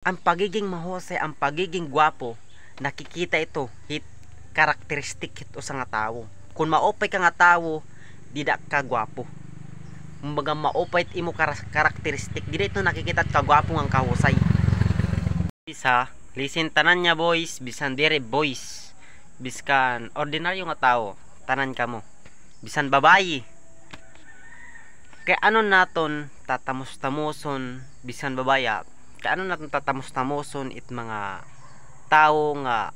Ang pagiging mahusay, ang pagiging gwapo, nakikita ito hit karakteristik hit usa nga tawo. Kung maopay ka nga tawo, dida ka gwapo. Kumbaga maopay imo karakteristik, dida ito nakikita ka gwapo ang kahusay. Isa, listen tanan niya boys, bisan dire boys, biskan ordinaryo nga tawo, tanan kamo. Bisan babayi. Kay ano naton tatamos-tamoson bisan babaya. Kay ano naton tatamos-tamoson it mga tao nga,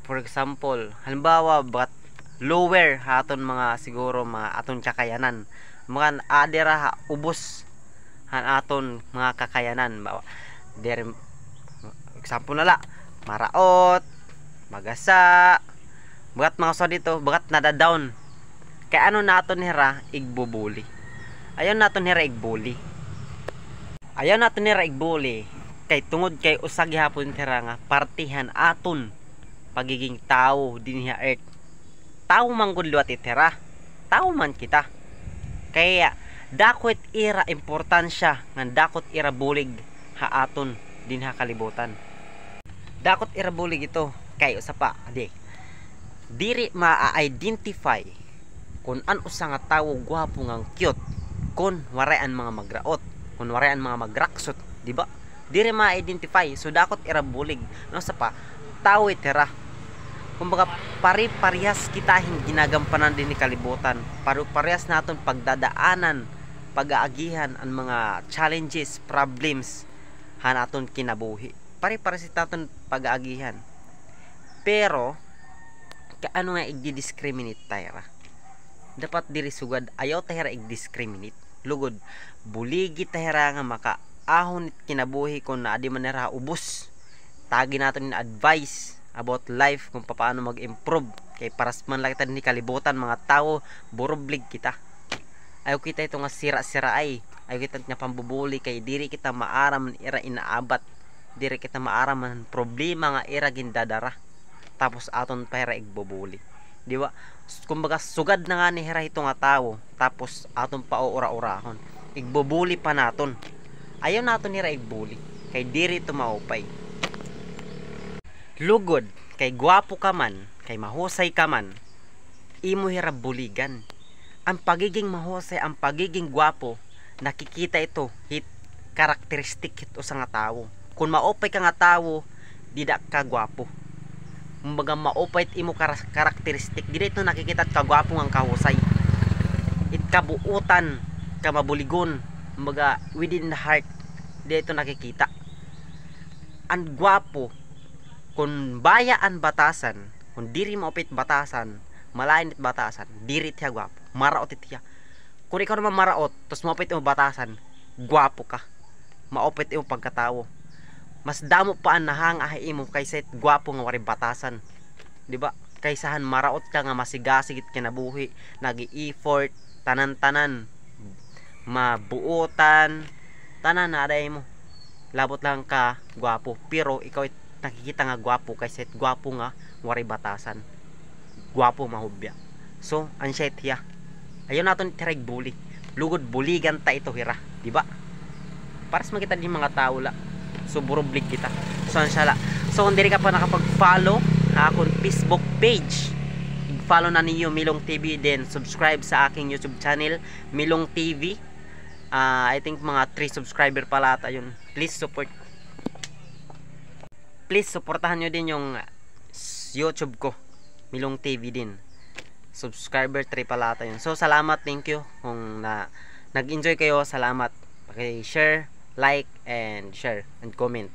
for example, halimbawa but lower haton mga siguro mga aton kakayanan, mga adera ha, ubos han aton mga kakayanan. Der example nala maraot, magasa, bagat mga so dito, bagat nada-down. Kay ano naton hera igbubuli. Ayaw naton hera igbuli. Ayaw naton hera igbuli. Kay tungod kay usag gihapon hera nga partihan aton pagiging tao dinhi earth. Tao man gud liwat itera. Tao man kita. Kaya dakot ira importansya nga dakot ira bulig ha aton dinha kalibutan. Dakot ira bulig ito kay usa pa adi. Diri ma-identify kung an usa nga tawo gwapo nga cute kun waray an mga magraot, kun waray an mga magraksot, di ba? Diri ma-identify, so dakot ira bulig. No sa pa tawo itera. Kumbaga pari-parehas kitahin ginagampanan din ni kalibutan. Parehas naton pagdadaanan, pag-aagihan ang mga challenges, problems han aton kinabuhi. Pari-parehas naton pag-aagihan. Pero kaano nga i-discriminate tayo? Dapat diri sugad ayaw tahira i-discriminate. Lugod buligi tahira nga makaahon kinabuhi kung naadi man nara ubos. Tagi naton ni advice about life kung paano mag-improve. Kay paras man lang kita ni kalibutan mga tao burublig kita. Ayaw kita ito nga sira-sira ay. Ayaw kita nga pambubuli kay diri kita maaram ira inaabat. Diri kita maaram man problema nga ira gindadara. Tapos aton pera igbubuli. Di ba? Kumbaga sugad na nga ni hera ito nga tawo. Tapos aton pa ura-urahon. Igbubuli pa naton. Ayaw naton hera igbuli. Kay diri ito maupay. Lugod, kay gwapo ka man, kay mahusay ka man, imo hira buligan. Ang pagiging mahusay, ang pagiging gwapo, nakikita ito hit karakteristik hit usa nga tawo. Kung maupay ka nga tawo, dida ka gwapo. Kumbaga maupay imo karakteristik, dida ito nakikita ka gwapo ang kahusay. It kabuutan, ka mabuligon, kumbaga within the heart, dida ito nakikita. Ang gwapo, kung bayaan batasan, kung diri maupit batasan, malain it batasan, diri tiya gwapo, maraot itiya. Kung ikaw naman maraot, tos maupit mo batasan, gwapo ka, maupit mo pagkatawo. Mas damo pa ang nahang ahay mo kaysa it gwapo nga wari batasan, di ba? Kaysahan maraot ka nga masigasigit kinabuhi, nagi-effort, tanan-tanan, mabuotan, tanan na aday mo. Labot lang ka gwapo, pero ikaw nakikita nga gwapo kaysa gwapo nga wari batasan, gwapo mahubya. So ansya itiya, ayaw naton tirag buli. Lugod buligan ta ito hira, di ba? Paras makita din mga tao la, so burublig kita. So ansya la, so kung diri ka pa nakapag-follow ha akong Facebook page, i-follow na ninyo Milong TV, then subscribe sa aking YouTube channel Milong TV. I think mga 3 subscriber pala ata yun. Please supportahan nyo din yung YouTube ko, Milong TV din. Subscriber 3 pala ata yun. So salamat, thank you. Kung nag-enjoy kayo, salamat. Okay, share, like, and share, and comment.